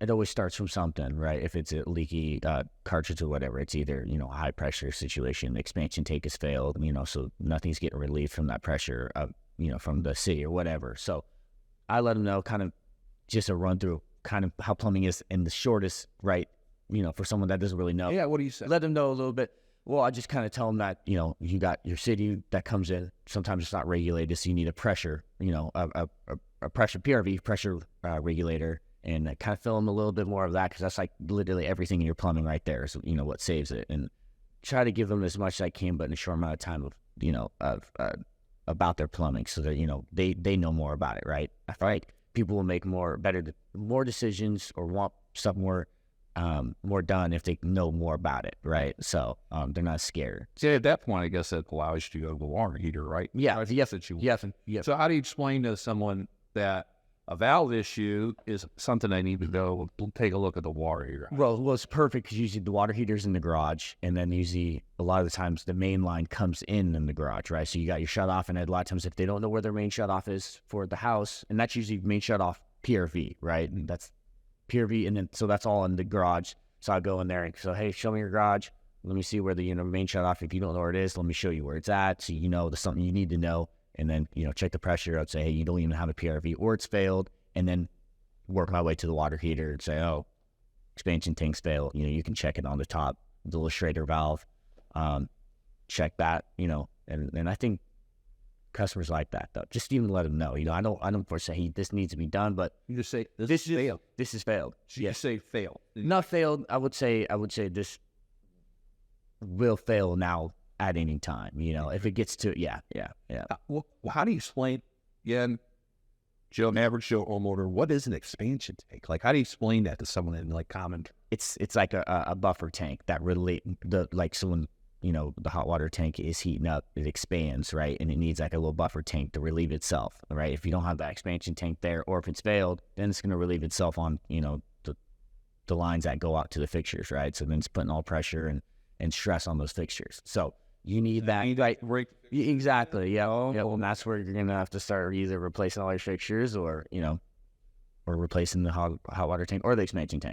it always starts from something, right? If it's a leaky cartridge or whatever, it's either, a high pressure situation, the expansion tank has failed, so nothing's getting relieved from that pressure, from the city or whatever. So I let them know kind of just a run through kind of how plumbing is in the shortest, right? For someone that doesn't really know. Yeah, what do you say? Let them know a little bit. Well, I just kind of tell them that, you got your city that comes in. Sometimes it's not regulated, so you need a pressure, a pressure PRV, pressure regulator, and I kind of fill them a little bit more of that because that's like literally everything in your plumbing right there is, what saves it. And try to give them as much as I can, but in a short amount of time about their plumbing so that, they know more about it, right? I feel like people will make more decisions or want stuff more done if they know more about it, right? So they're not scared. See, at that point, I guess that allows you to go to the water heater, right? Yeah. Yes. Yes. So how do you explain to someone that a valve issue is something they need to go take a look at the water heater? Well, it's perfect because usually the water heater's in the garage, and then usually a lot of the times the main line comes in the garage, right? So you got your shut off, and a lot of times if they don't know where their main shut off is for the house, and that's usually main shut off PRV, right? And that's PRV, and then so that's all in the garage. So I go in there and so, hey, show me your garage. Let me see where the main shut off. If you don't know where it is, let me show you where it's at. So there's something you need to know. And then, check the pressure. I'd say, hey, you don't even have a PRV or it's failed. And then work my way to the water heater and say, oh, expansion tank's failed. You can check it on the top, the illustrator valve. Check that, and I think customers like that though. Just even let them know. I don't for say, hey, this needs to be done, but you just say this is failed. This is failed. So you say failed. Not failed. I would say this will fail now at any time. If it gets to yeah. Well, how do you explain again, average Joe homeowner, what is an expansion tank? Like, how do you explain that to someone in like common? It's like a buffer tank that so when the hot water tank is heating up, it expands, right? And it needs like a little buffer tank to relieve itself, right? If you don't have that expansion tank there, or if it's failed, then it's going to relieve itself on, the lines that go out to the fixtures, right? So then it's putting all pressure and stress on those fixtures. So you need that, right? Exactly, yeah. Well, and that's where you're going to have to start either replacing all your fixtures or replacing the hot water tank or the expansion tank.